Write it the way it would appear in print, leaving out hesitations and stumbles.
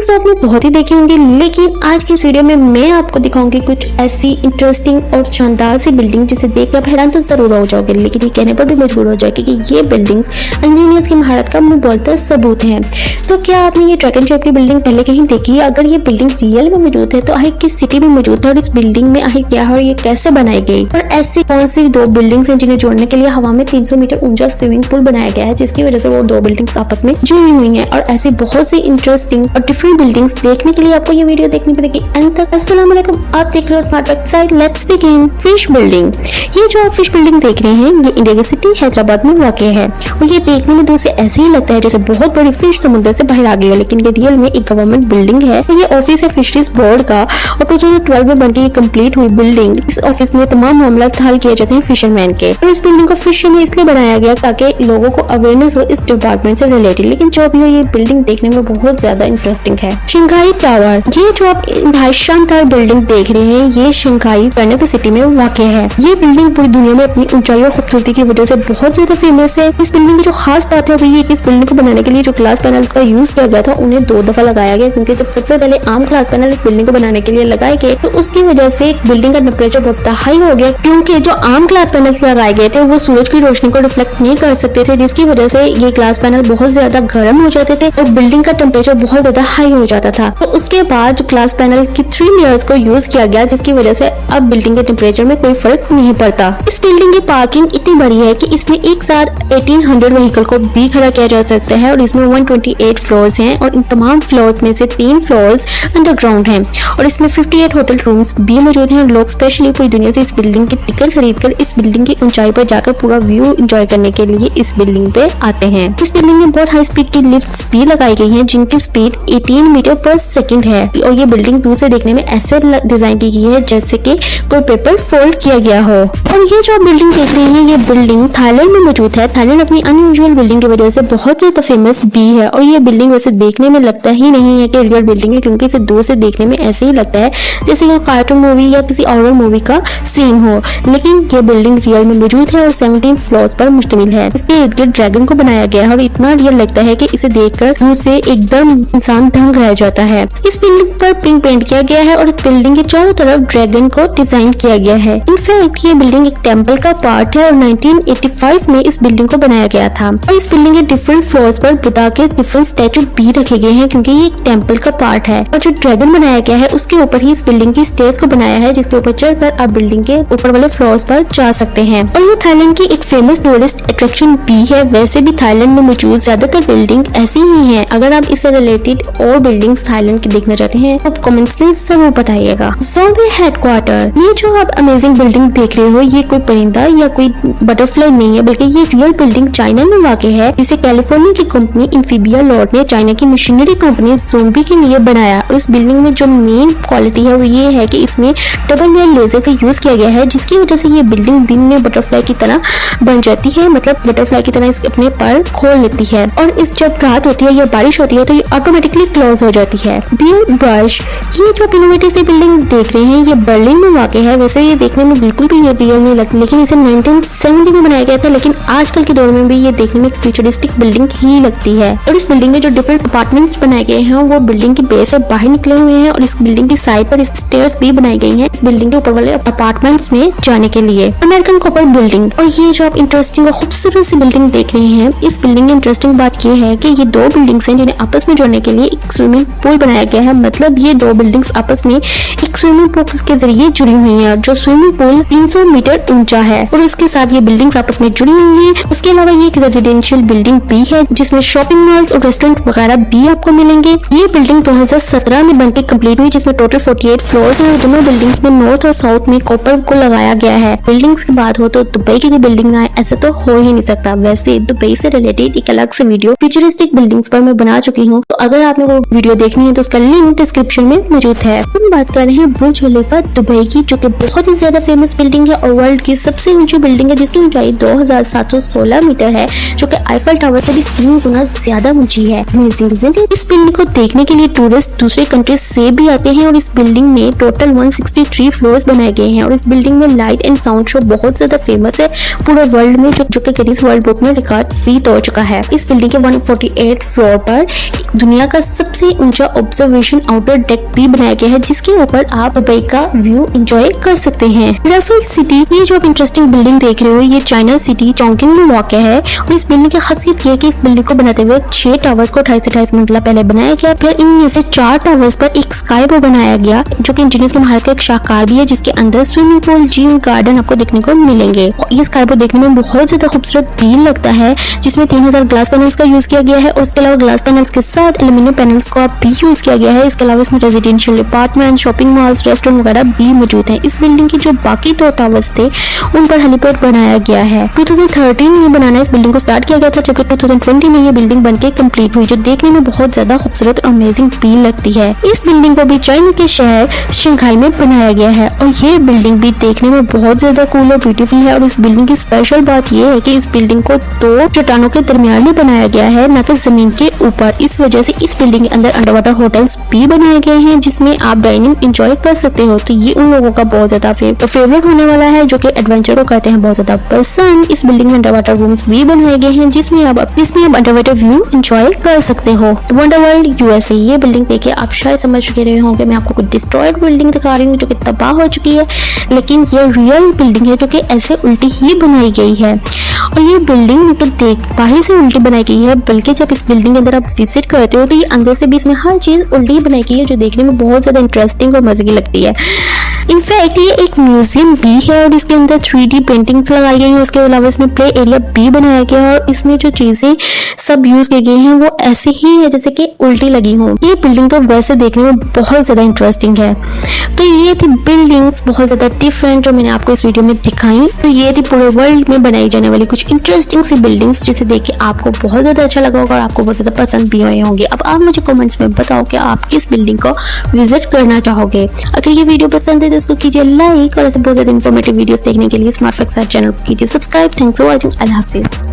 Buildings तो आपने बहुत ही देखी होंगी, लेकिन आज की इस वीडियो में मैं आपको दिखाऊंगी कुछ ऐसी इंटरेस्टिंग और शानदार सी बिल्डिंग जिसे देख कर आप हैरान तो जरूर हो जाओगे, लेकिन ये कहने पर भी मजबूर हो जाएगी कि ये बिल्डिंग्स इंजीनियर्स की महारत का मुंह बोलता सबूत है। तो क्या आपने ये ड्रैगन शेप की बिल्डिंग पहले कहीं देखी है? अगर ये बिल्डिंग रियल में मौजूद है तो आखिर किस सिटी में मौजूद है और इस बिल्डिंग में आखिर क्या है और ये कैसे बनाई गई, और ऐसी कौन सी दो बिल्डिंग्स हैं जिन्हें जोड़ने के लिए हवा में 300 मीटर ऊंचा स्विमिंग पूल बनाया गया है, जिसकी वजह से वो दो बिल्डिंग्स आपस में जुड़ी हुई हैं। और ऐसी बहुत सी इंटरेस्टिंग और डिफरेंट बिल्डिंग्स देखने के लिए आपको ये वीडियो देखनी पड़ेगी अंत तक। अस्सलाम वालेकुम, आप देख रहे हो smart website. Let's begin. Fish building. ये जो आप फिश बिल्डिंग देख रहे हैं ये इंडिया की सिटी हैदराबाद में वाक़ है और ये देखने में दूर से ऐसे ही लगता है जैसे बहुत बड़ी फिश समुद्र से बाहर आ गई हो, लेकिन ये रियल में एक गवर्नमेंट बिल्डिंग है। ये ऑफिस है फिशरीज बोर्ड का और 2012 में बनकर ये कंप्लीट हुई बिल्डिंग। इस ऑफिस में तमाम मामला हल किए जाते हैं फिशरमैन के, और इस बिल्डिंग को फिश में इसलिए बनाया गया ताकि लोगों को अवेयरनेस हो इस डिपार्टमेंट से रिलेटेड। लेकिन जो भी हो ये बिल्डिंग देखने में बहुत ज्यादा इंटरेस्टिंग है। Shanghai tower. ये जो आप शानदार बिल्डिंग देख रहे हैं ये शंघाई चाइना की सिटी में वाक़ है। ये बिल्डिंग पूरी दुनिया में अपनी ऊंचाई और खूबसूरती की वजह से बहुत ज्यादा फेमस है। इस बिल्डिंग की जो खास बात है वो ये कि इस बिल्डिंग को बनाने के लिए जो ग्लास पैनल्स का यूज किया गया था उन्हें 2 दफा लगाया गया, क्योंकि जब सबसे पहले आम ग्लास पैनल इस बिल्डिंग को बनाने के लिए लगाए गए तो उसकी वजह से बिल्डिंग का टेम्परेचर बहुत ज्यादा हाई हो गया, क्योंकि जो आम ग्लास पैनल्स लगाए गए थे वो सूरज की रोशनी को रिफ्लेक्ट नहीं कर सकते थे, जिसकी वजह से ये ग्लास पैनल बहुत ज्यादा गर्म हो जाते थे और बिल्डिंग का टेम्परेचर बहुत ज्यादा हाई हो जाता था। तो उसके बाद जो ग्लास पैनल की 3 लेयर्स को यूज किया गया, जिसकी वजह से अब बिल्डिंग के टेम्परेचर में कोई फर्क नहीं पड़ता। इस बिल्डिंग की पार्किंग इतनी बड़ी है कि इसमें एक साथ 1800 व्हीकल को भी खड़ा किया जा सकता है और इसमें 128 फ्लोर्स हैं और इन तमाम फ्लोर्स में से 3 फ्लोर्स अंडरग्राउंड हैं और इसमें 58 होटल रूम्स भी मौजूद हैं। लोग स्पेशली पूरी दुनिया से इस बिल्डिंग की टिकट खरीदकर इस बिल्डिंग की ऊंचाई पर जाकर पूरा व्यू एंजॉय करने के लिए इस बिल्डिंग पे आते हैं। इस बिल्डिंग में बहुत हाई स्पीड की लिफ्ट्स भी लगाई गई हैं जिनकी स्पीड 18 मीटर पर सेकंड है और ये बिल्डिंग दूर से देखने में ऐसे डिजाइन की गई है जैसे कि कोई पेपर फोल्ड किया गया हो। और ये जो बिल्डिंग देख रहे हैं ये बिल्डिंग थाईलैंड में मौजूद है। थाईलैंड अपनी अनयूजुअल बिल्डिंग की वजह से बहुत ज्यादा फेमस भी है और ये बिल्डिंग वैसे देखने में लगता ही नहीं है कि रियल बिल्डिंग है, क्योंकि इसे दूर से देखने में ऐसे ही लगता है जैसे कोई कार्टून मूवी या किसी हॉरर मूवी का सीन हो, लेकिन ये बिल्डिंग रियल में मौजूद है और 17 फ्लोर्स पर मुश्तमिल है। इसके इर्द गिर्द ड्रैगन को बनाया गया है और इतना रियल लगता है कि इसे देखकर दूर से एकदम इंसान दंग रह जाता है। इस बिल्डिंग पर पिंक पेंट किया गया है और इस बिल्डिंग के चारों तरफ ड्रैगन को डिजाइन किया गया है। इनफैक्ट ये बिल्डिंग एक टेम्पल का पार्ट है और 1985 में इस बिल्डिंग को बनाया गया था और इस बिल्डिंग के डिफरेंट फ्लोर्स पर बुद्धा के डिफरेंट स्टैचू भी रखे गए हैं, क्योंकि ये एक टेम्पल का पार्ट है। और जो ड्रैगन बनाया गया है उसके ऊपर ही इस बिल्डिंग की स्टेज को बनाया है, जिसके ऊपर चढ़कर आप बिल्डिंग के ऊपर वाले फ्लोर्स पर जा सकते हैं। और ये थाईलैंड की एक फेमस टूरिस्ट अट्रैक्शन भी है। वैसे भी थाईलैंड में मौजूद ज्यादातर बिल्डिंग ऐसी ही है। अगर आप इससे रिलेटेड और बिल्डिंग थाईलैंड की देखना चाहते हैं तो कमेंट्स में जरूर बताइएगा। Zombie headquarter. ये जो आप अमेजिंग बिल्डिंग देख रहे हो ये कोई परिंदा या कोई बटरफ्लाई नहीं है, बल्कि ये रियल बिल्डिंग चाइना में वाक़ है, जिसे कैलिफोर्निया की कंपनी इन्फीबिया लॉर्ड ने चाइना की मशीनरी कंपनी ज़ोम्बी के लिए बनाया। और इस बिल्डिंग में जो मेन क्वालिटी है वो ये है कि इसमें डबल लेयर लेजर का यूज किया गया है, जिसकी वजह से ये बिल्डिंग दिन में बटरफ्लाई की तरह बन जाती है, मतलब बटरफ्लाई की तरह इसके अपने पर खोल लेती है और इस जब रात होती है या बारिश होती है तो ये ऑटोमेटिकली क्लोज हो जाती है। Beard brush. ये जो इनोवेटिव सी बिल्डिंग देख रहे हैं ये बर्लिन में वाक़ है। वैसे ये देखने में बिल्कुल भी रियल नहीं लगती, लेकिन इसे 1970 में बनाया गया था, लेकिन आजकल के दौर में भी ये देखने में एक फ्यूचरिस्टिक बिल्डिंग ही लगती है। और इस बिल्डिंग में जो डिफरेंट अपार्टमेंट्स बनाए गए हैं वो बिल्डिंग की बेस से बाहर निकले हुए हैं और इस बिल्डिंग की साइड पर स्टेयर्स भी बनाई गई हैं इस बिल्डिंग के ऊपर वाले अपार्टमेंट्स में जाने के लिए। American copper building. और ये जो आप इंटरेस्टिंग और खूबसूरत सी बिल्डिंग देख रहे हैं इस बिल्डिंग की इंटरेस्टिंग बात ये है कि ये 2 बिल्डिंग्स हैं जिन्हें आपस में जोड़ने के लिए एक स्विमिंग पूल बनाया गया है। मतलब ये 2 बिल्डिंग्स आपस में एक स्विमिंग पूल के जरिए जुड़ी हुई हैं, जो स्विमिंग पूल 300 मीटर ऊंचा है और इसके साथ ये बिल्डिंग्स आपस में जुड़ी हुई हैं। उसके अलावा ये एक रेजिडेंशियल बिल्डिंग भी है जिसमें शॉपिंग मॉल्स और रेस्टोरेंट वगैरह भी आपको मिलेंगे। ये बिल्डिंग 2017 में बनकर कंप्लीट हुई, जिसमें टोटल 48 फ्लोर्स हैं और दोनों बिल्डिंग्स में नॉर्थ और साउथ में कॉपर को लगाया गया है। बिल्डिंग्स की बात हो तो दुबई की बिल्डिंग आए ऐसा तो हो ही नहीं सकता। वैसे दुबई से रिलेटेड एक अलग से वीडियो फ्यूचरिस्टिक बिल्डिंग्स पर मैं बना चुकी हूँ, तो अगर आपने वो वीडियो देखनी है तो उसका लिंक डिस्क्रिप्शन में मौजूद है। हम बात कर रहे हैं बुर्ज खलीफा दुबई की, जो कि बहुत ही ज्यादा फेमस बिल्डिंग है और वर्ल्ड की सबसे ऊंची बिल्डिंग है, जिसकी ऊंचाई 2716 मीटर है, जो कि आईफल टावर से भी 3 गुना ज्यादा ऊंची है। इस बिल्डिंग को देखने के लिए टूरिस्ट दूसरे कंट्री से भी आते हैं और इस बिल्डिंग में टोटल 163 फ्लोर्स बनाए गए हैं और इस बिल्डिंग में लाइट एंड साउंड शो बहुत ज्यादा फेमस है पूरे वर्ल्ड में, जो कि गिनीज वर्ल्ड बुक में रिकॉर्ड भी हो चुका है। इस बिल्डिंग के 148 फ्लोर पर दुनिया का सबसे ऊंचा ऑब्जर्वेशन आउटडोर डेक भी बनाया गया है, जिसके ऊपर आप दुबई का व्यू एंजॉय कर सकते हैं। रफेल सिटी, ये जो आप इंटरेस्टिंग बिल्डिंग देख रहे हो, ये चाइना सिटी चोंकिन में वाक़ है और इस बिल्डिंग की खासियत ये है कि इस बिल्डिंग को बनाते हुए 6 टावर्स को 28 मंजिला पहले बनाया गया। फिर इनमें से 4 टावर्स पर एक स्काई वो बनाया गया, जो कि इंजीनियर्स की महारत का एक शाहकार भी है, जिसके अंदर स्विमिंग पूल, जिम, गार्डन आपको देखने को मिलेंगे। ये स्काई वो देखने में बहुत ज्यादा खूबसूरत भी लगता है, जिसमें 3000 ग्लास पैनल्स का यूज किया गया है और उसके अलावा ग्लास पैनल्स के साथ एल्यूमिनियम पैनल्स को भी यूज किया गया है। इसके अलावा इसमें residential apartment, shopping malls, restaurant वगैरह भी मौजूद हैं। इस बिल्डिंग की जो बाकी 2 टावर्स थे उन पर हेलीपैड बनाया गया है। 2013 में बनाना इस बिल्डिंग को स्टार्ट किया गया था, जबकि 2020 में ये बिल्डिंग बनके कंप्लीट हुई, जो देखने में बहुत ज्यादा खूबसूरत और अमेजिंग भी लगती है। इस बिल्डिंग को भी चाइना के शहर शंघाई में बनाया गया है और ये बिल्डिंग भी देखने में बहुत ज्यादा कूल और ब्यूटीफुल है। और इस बिल्डिंग की स्पेशल बात ये है कि इस बिल्डिंग को 2 चट्टानों के दरमियान में बनाया गया है, न कि जमीन के ऊपर। इस वजह से इस बिल्डिंग के अंदर अंडर वाटर होटल्स भी बनाए गए हैं, जिसमें आप डाइनिंग एंजॉय कर सकते हो। तो ये उन लोगों का बहुत ज्यादा फेवरेट होने वाला है जो कि एडवेंचर को करते हैं बहुत ज्यादा पसंद। इस बिल्डिंग में अंडर वाटर रूम्स भी बनाए गए हैं, जिसमें आप अंडर वाटर व्यू एंजॉय कर सकते हो। वंडर वर्ल्ड यूएसए, ये बिल्डिंग देखिए आप शायद समझ चुके रहे होंगे, मैं आपको कुछ डिस्ट्रॉयड बिल्डिंग दिखा रही हूँ जो कि तबाह हो चुकी है, लेकिन ये रियल बिल्डिंग है जो कि ऐसे उल्टी ही बनाई गई है। और ये बिल्डिंग बाहर से उल्टी बनाई गई है, बल्कि जब इस बिल्डिंग के अंदर आप विजिट करते हो तो ये अंदर से भी इसमें हर चीज उल्टी बनाई गई है, जो देखने में बहुत ज्यादा इंटरेस्टिंग और मजे की लगती है। इनफैक्ट ये एक म्यूजियम भी है और इसके अंदर 3D पेंटिंग्स लगाई गई हैं। उसके अलावा इसमें प्ले एरिया भी बनाया गया है और इसमें जो चीजें सब यूज की गई हैं वो ऐसे ही है जैसे कि उल्टी लगी हों। ये बिल्डिंग तो वैसे देखने में बहुत ज्यादा इंटरेस्टिंग है। तो ये थी बिल्डिंग्स बहुत ज्यादा डिफरेंट जो मैंने आपको इस वीडियो में दिखाई। तो ये थी पूरे वर्ल्ड में बनाई जाने वाली कुछ इंटरेस्टिंग सी बिल्डिंग्स, जिसे देख के आपको बहुत ज्यादा अच्छा लगा होगा और आपको बहुत ज्यादा पसंद भी आए होंगे। अब आप मुझे कमेंट्स में बताओ कि आप किस बिल्डिंग को विजिट करना चाहोगे। अगर ये वीडियो पसंद है तो इसको कीजिए लाइक और ऐसे बहुत ज्यादा इन्फॉर्मेटिव वीडियोस देखने के लिए स्मार्ट फैक्ट्स चैनल को कीजिए subscribe. Thanks for watching. Allah Hafiz.